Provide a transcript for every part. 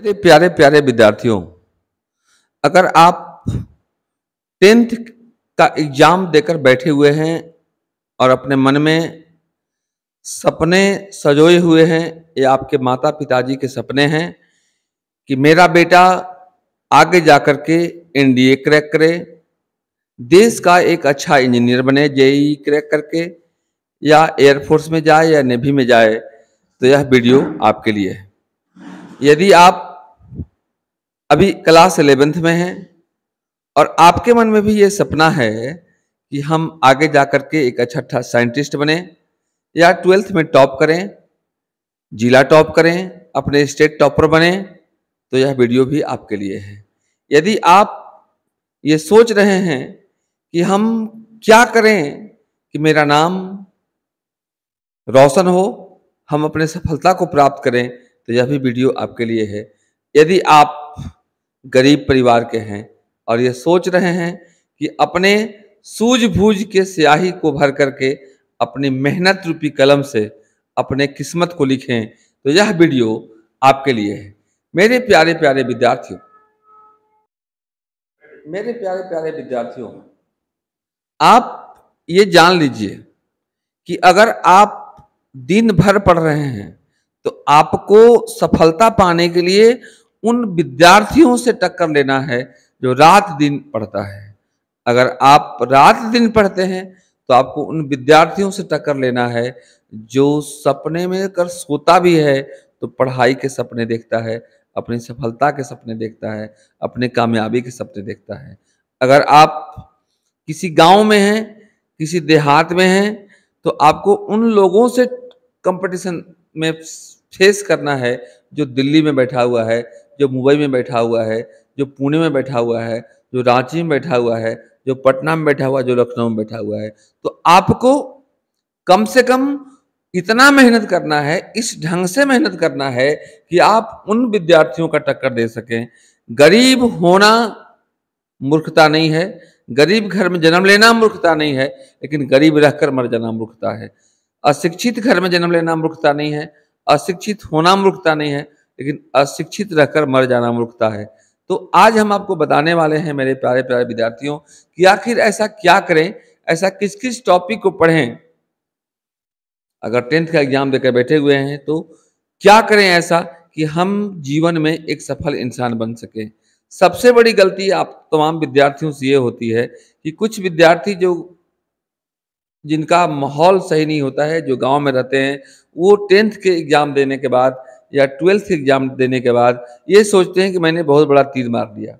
मेरे प्यारे प्यारे विद्यार्थियों, अगर आप 10th का एग्जाम देकर बैठे हुए हैं और अपने मन में सपने सजोए हुए हैं या आपके माता पिताजी के सपने हैं कि मेरा बेटा आगे जाकर के एनडीए क्रैक करे, देश का एक अच्छा इंजीनियर बने जेईई क्रैक करके, या एयरफोर्स में जाए या नेवी में जाए, तो यह वीडियो आपके लिए है। यदि आप अभी क्लास 11th में हैं और आपके मन में भी ये सपना है कि हम आगे जाकर के एक अच्छा साइंटिस्ट बने या 12th में टॉप करें, जिला टॉप करें, अपने स्टेट टॉपर बने, तो यह वीडियो भी आपके लिए है। यदि आप ये सोच रहे हैं कि हम क्या करें कि मेरा नाम रोशन हो, हम अपने सफलता को प्राप्त करें, तो यह भी वीडियो आपके लिए है। यदि आप गरीब परिवार के हैं और ये सोच रहे हैं कि अपने सूझबूझ के स्याही को भर करके अपनी मेहनत रूपी कलम से अपने किस्मत को लिखें, तो यह वीडियो आपके लिए है। मेरे प्यारे प्यारे विद्यार्थियों, आप ये जान लीजिए कि अगर आप दिन भर पढ़ रहे हैं तो आपको सफलता पाने के लिए उन विद्यार्थियों से टक्कर लेना है जो रात दिन पढ़ता है। अगर आप रात दिन पढ़ते हैं तो आपको उन विद्यार्थियों से टक्कर लेना है जो सपने में कर सोता भी है तो पढ़ाई के सपने देखता है, अपनी सफलता के सपने देखता है, अपने कामयाबी के सपने देखता है। अगर आप किसी गांव में हैं, किसी देहात में हैं, तो आपको उन लोगों से कंपटीशन में फेस करना है जो दिल्ली में बैठा हुआ है, जो मुंबई में बैठा हुआ है, जो पुणे में बैठा हुआ है, जो रांची में बैठा हुआ है, जो पटना में बैठा हुआ है, जो लखनऊ में बैठा हुआ है। तो आपको कम से कम इतना मेहनत करना है, इस ढंग से मेहनत करना है कि आप उन विद्यार्थियों का टक्कर दे सकें। गरीब होना मूर्खता नहीं है, गरीब घर में जन्म लेना मूर्खता नहीं है, लेकिन गरीब रहकर मर जाना मूर्खता है। अशिक्षित घर में जन्म लेना मूर्खता नहीं है, अशिक्षित होना मूर्खता नहीं है, लेकिन अशिक्षित रहकर मर जाना मूर्खता है। तो आज हम आपको बताने वाले हैं मेरे प्यारे प्यारे विद्यार्थियों कि आखिर ऐसा क्या करें, ऐसा किस किस टॉपिक को पढ़ें। अगर 10th का एग्जाम देकर बैठे हुए हैं तो क्या करें ऐसा कि हम जीवन में एक सफल इंसान बन सकें। सबसे बड़ी गलती आप तमाम विद्यार्थियों से ये होती है कि कुछ विद्यार्थी जो जिनका माहौल सही नहीं होता है, जो गांव में रहते हैं, वो 10th के एग्जाम देने के बाद या 12th के एग्जाम देने के बाद ये सोचते हैं कि मैंने बहुत बड़ा तीर मार दिया।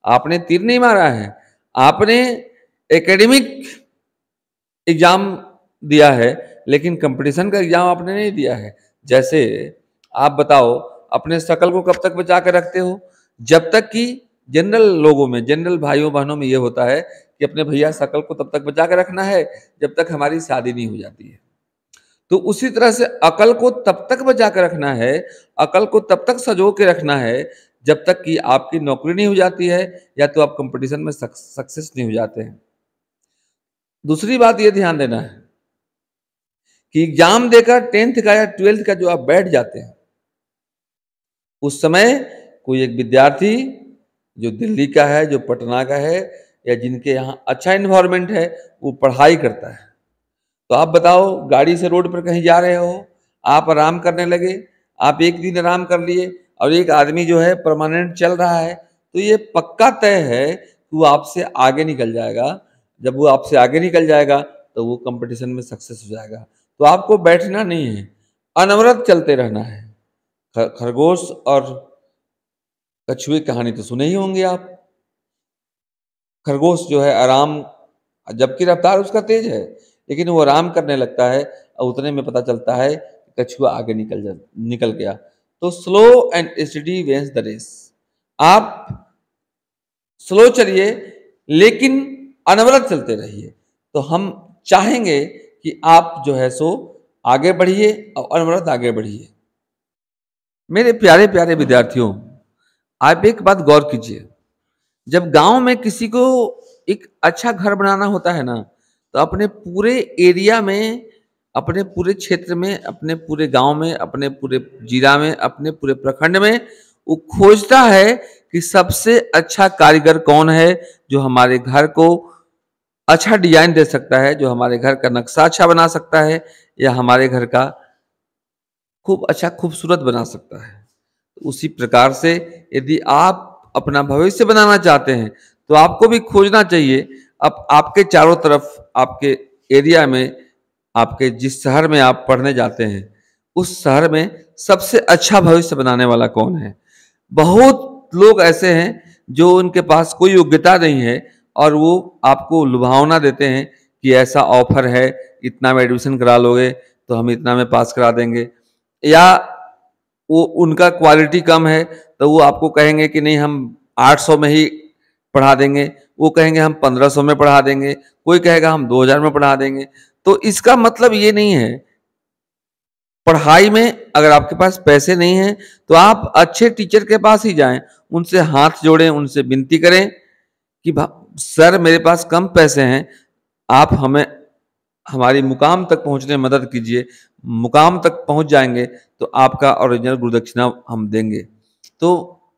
आपने तीर नहीं मारा है, आपने एकेडमिक एग्जाम दिया है, लेकिन कंपटीशन का एग्जाम आपने नहीं दिया है। जैसे आप बताओ, अपने शकल को कब तक बचा कर रखते हो? जब तक कि जनरल लोगों में, जनरल भाइयों बहनों में ये होता है कि अपने भैया शकल को तब तक बचा कर रखना है जब तक हमारी शादी नहीं हो जाती है। तो उसी तरह से अकल को तब तक बचा कर रखना है, अकल को तब तक संजो के रखना है जब तक कि आपकी नौकरी नहीं हो जाती है या तो आप कंपटीशन में सक्सेस नहीं हो जाते हैं। दूसरी बात ये ध्यान देना है कि एग्जाम देकर 10th का या 12th का जो आप बैठ जाते हैं, उस समय कोई एक विद्यार्थी जो दिल्ली का है, जो पटना का है, या जिनके यहाँ अच्छा इन्वायरमेंट है, वो पढ़ाई करता है। तो आप बताओ, गाड़ी से रोड पर कहीं जा रहे हो, आप आराम करने लगे, आप एक दिन आराम कर लिए और एक आदमी जो है परमानेंट चल रहा है, तो ये पक्का तय है कि वो आपसे आगे निकल जाएगा। जब वो आपसे आगे निकल जाएगा तो वो कंपटीशन में सक्सेस हो जाएगा। तो आपको बैठना नहीं है, अनवरत चलते रहना है। खरगोश और कछुए की कहानी तो सुने ही होंगे आप। खरगोश जो है आराम, जबकि रफ्तार उसका तेज है, लेकिन वो आराम करने लगता है और उतने में पता चलता है कि कछुआ आगे निकल गया। तो slow and steady wins the race. आप स्लो चलिए लेकिन अनवरत चलते रहिए। तो हम चाहेंगे कि आप जो है सो आगे बढ़िए और अनवरत आगे बढ़िए। मेरे प्यारे प्यारे विद्यार्थियों, आप एक बात गौर कीजिए, जब गांव में किसी को एक अच्छा घर बनाना होता है ना, तो अपने पूरे एरिया में, अपने पूरे क्षेत्र में, अपने पूरे गांव में, अपने पूरे जिला में, अपने पूरे प्रखंड में वो खोजता है कि सबसे अच्छा कारीगर कौन है जो हमारे घर को अच्छा डिजाइन दे सकता है, जो हमारे घर का नक्शा अच्छा बना सकता है, या हमारे घर का खूब अच्छा खूबसूरत बना सकता है। तो उसी प्रकार से यदि आप अपना भविष्य बनाना चाहते हैं तो आपको भी खोजना चाहिए। अब आपके चारों तरफ, आपके एरिया में, आपके जिस शहर में आप पढ़ने जाते हैं, उस शहर में सबसे अच्छा भविष्य बनाने वाला कौन है। बहुत लोग ऐसे हैं जो उनके पास कोई योग्यता नहीं है और वो आपको लुभावना देते हैं कि ऐसा ऑफर है, इतना में एडमिशन करा लोगे तो हम इतना में पास करा देंगे, या वो उनका क्वालिटी कम है तो वो आपको कहेंगे कि नहीं हम 800 में ही पढ़ा देंगे, वो कहेंगे हम 1500 में पढ़ा देंगे, कोई कहेगा हम 2000 में पढ़ा देंगे। तो इसका मतलब ये नहीं है, पढ़ाई में अगर आपके पास पैसे नहीं हैं तो आप अच्छे टीचर के पास ही जाएं, उनसे हाथ जोड़ें, उनसे विनती करें कि सर मेरे पास कम पैसे हैं, आप हमें हमारी मुकाम तक पहुंचने में मदद कीजिए, मुकाम तक पहुंच जाएंगे तो आपका ओरिजिनल गुरुदक्षिणा हम देंगे। तो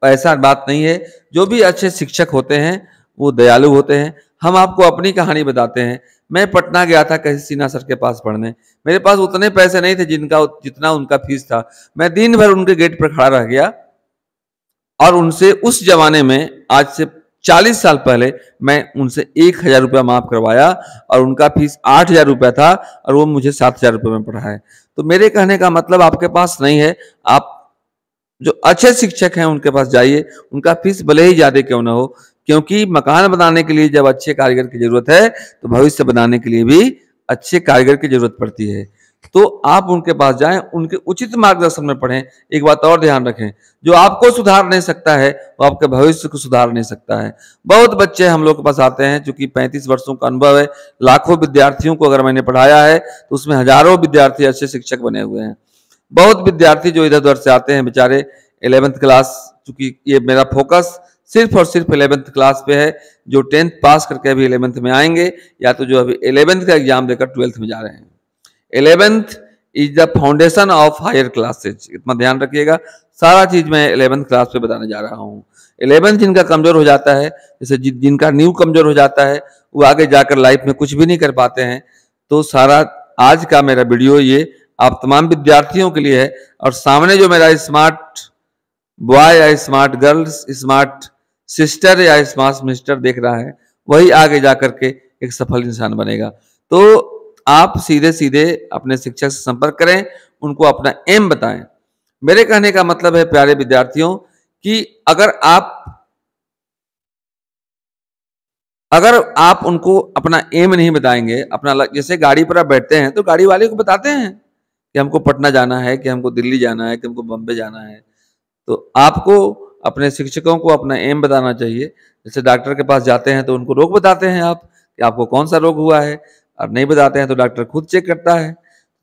ऐसा बात नहीं है, जो भी अच्छे शिक्षक होते हैं वो दयालु होते हैं। हम आपको अपनी कहानी बताते हैं। मैं पटना गया था कहीं सिन्हा सर के पास पढ़ने, मेरे पास उतने पैसे नहीं थे जितना उनका फीस था। मैं दिन भर उनके गेट पर खड़ा रह गया और उनसे उस जमाने में, आज से 40 साल पहले, मैं उनसे 1000 रुपया माफ करवाया और उनका फीस 8000 रुपया था और वो मुझे 7000 रुपये में पढ़ाए। तो मेरे कहने का मतलब आपके पास नहीं है, आप जो अच्छे शिक्षक हैं उनके पास जाइए, उनका फीस भले ही ज्यादा क्यों ना हो, क्योंकि मकान बनाने के लिए जब अच्छे कारीगर की जरूरत है तो भविष्य बनाने के लिए भी अच्छे कारीगर की जरूरत पड़ती है। तो आप उनके पास जाएं, उनके उचित मार्गदर्शन में पढ़ें। एक बात और ध्यान रखें, जो आपको सुधार नहीं सकता है वो आपके भविष्य को सुधार नहीं सकता है। बहुत बच्चे हम लोग के पास आते हैं, चूंकि 35 वर्षों का अनुभव है, लाखों विद्यार्थियों को अगर मैंने पढ़ाया है तो उसमें हजारों विद्यार्थी अच्छे शिक्षक बने हुए हैं। बहुत विद्यार्थी जो इधर उधर से आते हैं बेचारे 11th क्लास, चूंकि ये मेरा फोकस सिर्फ और सिर्फ 11th क्लास पे है, जो 10th पास करके अभी 11th में आएंगे, या तो जो अभी 11th का एग्जाम देकर 12th में जा रहे हैं। 11th is the foundation of higher classes, इतना ध्यान रखिएगा। सारा चीज मैं 11th क्लास पे बताने जा रहा हूँ। 11th जिनका कमजोर हो जाता है, जैसे जिनका न्यू कमजोर हो जाता है, वो आगे जाकर लाइफ में कुछ भी नहीं कर पाते हैं। तो सारा आज का मेरा वीडियो ये आप तमाम विद्यार्थियों के लिए है। और सामने जो मेरा स्मार्ट बॉय या स्मार्ट गर्ल्स, स्मार्ट सिस्टर या स्मार्ट मिस्टर देख रहा है, वही आगे जाकर के एक सफल इंसान बनेगा। तो आप सीधे सीधे अपने शिक्षक से संपर्क करें, उनको अपना एम बताएं। मेरे कहने का मतलब है प्यारे विद्यार्थियों कि अगर आप उनको अपना एम नहीं बताएंगे, अपना, जैसे गाड़ी पर आप बैठते हैं तो गाड़ी वाले को बताते हैं कि हमको पटना जाना है, कि हमको दिल्ली जाना है, कि हमको बम्बे जाना है। तो आपको अपने शिक्षकों को अपना एम बताना चाहिए। जैसे डॉक्टर के पास जाते हैं तो उनको रोग बताते हैं आप कि आपको कौन सा रोग हुआ है, और नहीं बताते हैं तो डॉक्टर खुद चेक करता है।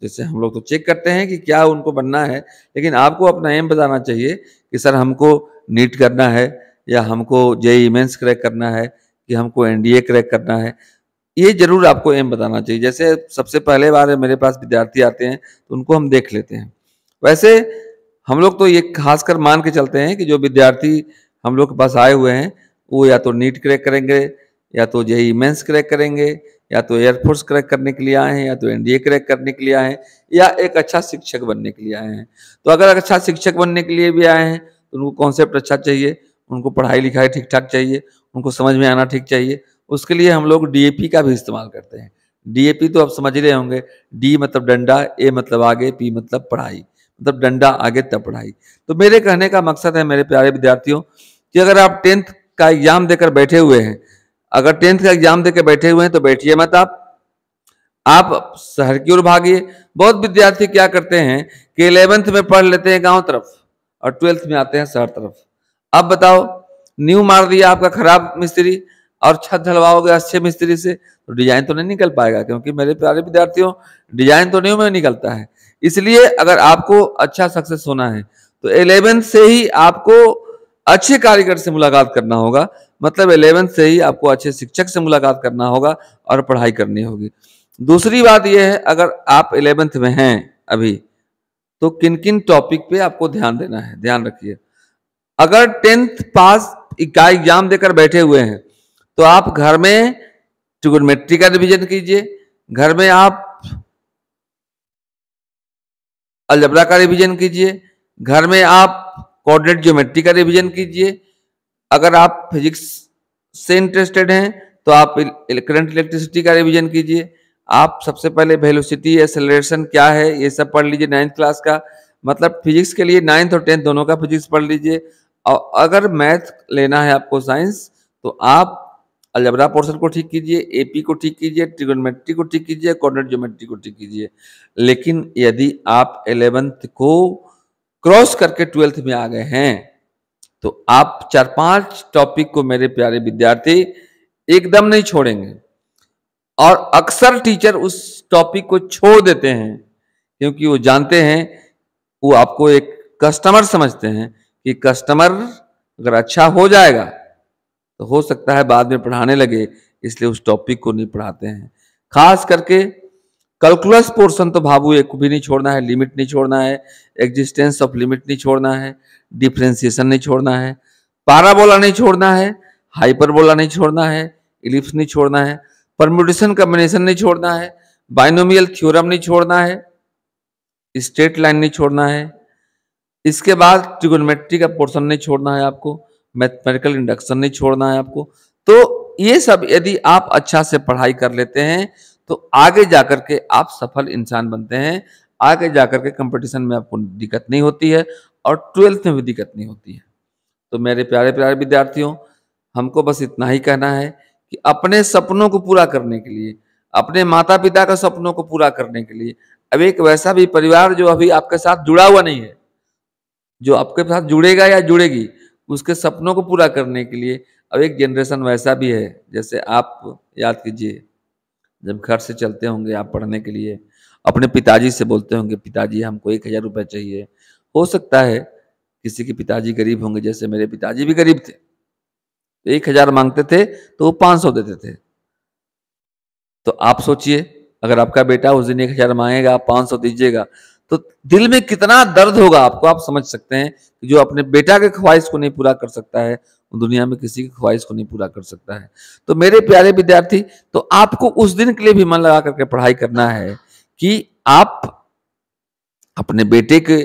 जैसे हम लोग तो चेक करते हैं कि क्या उनको बनना है, लेकिन आपको अपना एम बताना चाहिए कि सर हमको नीट करना है, या हमको जेईई मेंस क्रैक करना है, कि हमको एनडीए क्रैक करना है। ये जरूर आपको एम बताना चाहिए। जैसे सबसे पहले बार मेरे पास विद्यार्थी आते हैं तो उनको हम देख लेते हैं। वैसे हम लोग तो ये खासकर मान के चलते हैं कि जो विद्यार्थी हम लोग के पास आए हुए हैं वो या तो नीट क्रैक करेंगे, या तो जेईई मेंस क्रैक करेंगे, या तो एयरफोर्स क्रैक करने के लिए आए हैं, या तो एनडीए क्रैक करने के लिए आए हैं, या एक अच्छा शिक्षक बनने के लिए आए हैं। तो अगर अच्छा शिक्षक बनने के लिए भी आए हैं तो उनको कॉन्सेप्ट अच्छा चाहिए, उनको पढ़ाई लिखाई ठीक ठाक चाहिए, उनको समझ में आना ठीक चाहिए। उसके लिए हम लोग डीएपी का भी इस्तेमाल करते हैं। डीएपी तो आप समझ रहे होंगे, डी मतलब डंडा, ए मतलब आगे, पी मतलब पढ़ाई, मतलब डंडा आगे तब पढ़ाई। तो मेरे कहने का मकसद है मेरे प्यारे विद्यार्थियों कि अगर आप 10th का एग्जाम देकर बैठे हुए हैं, अगर 10th का एग्जाम देकर बैठे हुए हैं तो बैठिए मत, आप शहर की ओर भागिए। बहुत विद्यार्थी क्या करते हैं कि 11th में पढ़ लेते हैं गांव तरफ और 12th में आते हैं शहर तरफ। अब बताओ, न्यू मार दिया आपका खराब मिस्त्री और छत ढलवाओगे अच्छे मिस्त्री से, तो डिजाइन तो नहीं निकल पाएगा, क्योंकि मेरे प्यारे विद्यार्थियों डिजाइन तो न्यू में निकलता है। इसलिए अगर आपको अच्छा सक्सेस होना है तो 11th से ही आपको अच्छे कारीगर से मुलाकात करना होगा, मतलब 11th से ही आपको अच्छे शिक्षक से मुलाकात करना होगा और पढ़ाई करनी होगी। दूसरी बात यह है, अगर आप 11th में हैं अभी, तो किन किन टॉपिक पे आपको ध्यान देना है, ध्यान रखिए। अगर 10th पास का एग्जाम देकर बैठे हुए हैं तो आप घर में ट्रिगोनोमेट्री का रिवीजन कीजिए, घर में आप अलजेब्रा का रिवीजन कीजिए, घर में आप कोऑर्डिनेट ज्योमेट्री का रिवीजन कीजिए। अगर आप फिजिक्स से इंटरेस्टेड हैं तो आप करंट इलेक्ट्रिसिटी का रिवीजन कीजिए। आप सबसे पहले वेलोसिटी, एक्सेलरेशन क्या है ये सब पढ़ लीजिए 9th क्लास का, मतलब फिजिक्स के लिए 9th और 10th दोनों का फिजिक्स पढ़ लीजिए। और अगर मैथ लेना है आपको साइंस, तो आप अलजेब्रा पोर्शन को ठीक कीजिए, एपी को ठीक कीजिए, ट्रिगोनोमेट्री को ठीक कीजिए, कोऑर्डिनेट ज्योमेट्री को ठीक कीजिए। लेकिन यदि आप 11th को क्रॉस करके 12th में आ गए हैं तो आप 4-5 टॉपिक को मेरे प्यारे विद्यार्थी एकदम नहीं छोड़ेंगे। और अक्सर टीचर उस टॉपिक को छोड़ देते हैं क्योंकि वो जानते हैं, वो आपको एक कस्टमर समझते हैं कि कस्टमर अगर अच्छा हो जाएगा तो हो सकता है बाद में पढ़ाने लगे, इसलिए उस टॉपिक को नहीं पढ़ाते हैं। खास करके कैलकुलस पोर्शन तो बाबू एक भी नहीं छोड़ना है, लिमिट नहीं छोड़ना है, एग्जिस्टेंस ऑफ लिमिट नहीं छोड़ना है, डिफरेंशिएशन नहीं छोड़ना है, पैराबोला नहीं छोड़ना है, हाइपरबोला नहीं छोड़ना है, इलिप्स नहीं छोड़ना है, परम्यूटेशन कॉम्बिनेशन नहीं छोड़ना है, बाइनोमियल थ्योरम नहीं छोड़ना है, स्ट्रेट लाइन नहीं छोड़ना है। इसके बाद ट्रिगोनोमेट्री का पोर्शन नहीं छोड़ना है आपको, मैथमेटिकल इंडक्शन नहीं छोड़ना है आपको। तो ये सब यदि आप अच्छा से पढ़ाई कर लेते हैं तो आगे जाकर के आप सफल इंसान बनते हैं, आगे जाकर के कंपटीशन में आपको दिक्कत नहीं होती है और 12th में भी दिक्कत नहीं होती है। तो मेरे प्यारे प्यारे विद्यार्थियों, हमको बस इतना ही कहना है कि अपने सपनों को पूरा करने के लिए, अपने माता पिता का सपनों को पूरा करने के लिए, अब एक वैसा भी परिवार जो अभी आपके साथ जुड़ा हुआ नहीं है, जो आपके साथ जुड़ेगा या जुड़ेगी, उसके सपनों को पूरा करने के लिए अब एक जनरेशन वैसा भी है। जैसे आप याद कीजिए, जब घर से चलते होंगे आप पढ़ने के लिए, अपने पिताजी से बोलते होंगे पिताजी हमको 1000 रुपये चाहिए। हो सकता है किसी के पिताजी गरीब होंगे, जैसे मेरे पिताजी भी गरीब थे, 1000 मांगते थे तो वो 500 देते थे। तो आप सोचिए, अगर आपका बेटा उस दिन 1000 मांगेगा, आप 500 दीजिएगा, तो दिल में कितना दर्द होगा आपको आप समझ सकते हैं। कि जो अपने बेटा के ख्वाहिश को नहीं पूरा कर सकता है, वो दुनिया में किसी की ख्वाहिश को नहीं पूरा कर सकता है। तो मेरे प्यारे विद्यार्थी, तो आपको उस दिन के लिए भी मन लगा करके पढ़ाई करना है कि आप अपने बेटे के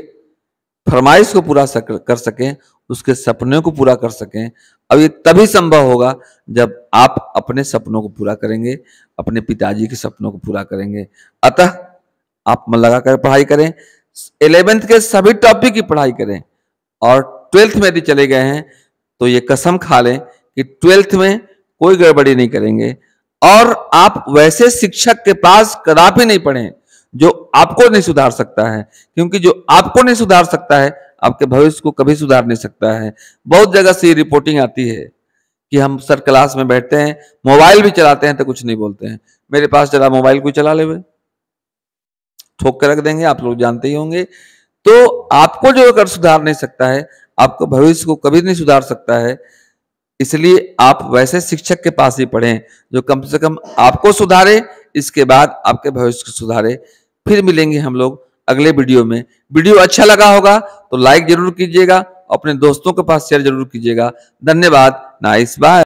फरमाइश को पूरा कर सकें, उसके सपनों को पूरा कर सकें। अब ये तभी संभव होगा जब आप अपने सपनों को पूरा करेंगे, अपने पिताजी के सपनों को पूरा करेंगे। अतः आप मन लगा कर पढ़ाई करें, 11th के सभी टॉपिक की पढ़ाई करें, और 12th में यदि चले गए हैं तो ये कसम खा लें कि 12th में कोई गड़बड़ी नहीं करेंगे। और आप वैसे शिक्षक के पास कदापि नहीं पढ़ें जो आपको नहीं सुधार सकता है, क्योंकि जो आपको नहीं सुधार सकता है आपके भविष्य को कभी सुधार नहीं सकता है। बहुत जगह से रिपोर्टिंग आती है कि हम सर क्लास में बैठते हैं, मोबाइल भी चलाते हैं तो कुछ नहीं बोलते हैं। मेरे पास जरा मोबाइल कोई चला ले, हुए ठोक कर रख देंगे, आप लोग जानते ही होंगे। तो आपको जो अगर सुधार नहीं सकता है, आपको भविष्य को कभी नहीं सुधार सकता है। इसलिए आप वैसे शिक्षक के पास ही पढ़ें जो कम से कम आपको सुधारे, इसके बाद आपके भविष्य को सुधारे। फिर मिलेंगे हम लोग अगले वीडियो में। वीडियो अच्छा लगा होगा तो लाइक जरूर कीजिएगा, अपने दोस्तों के पास शेयर जरूर कीजिएगा। धन्यवाद। Nice bye.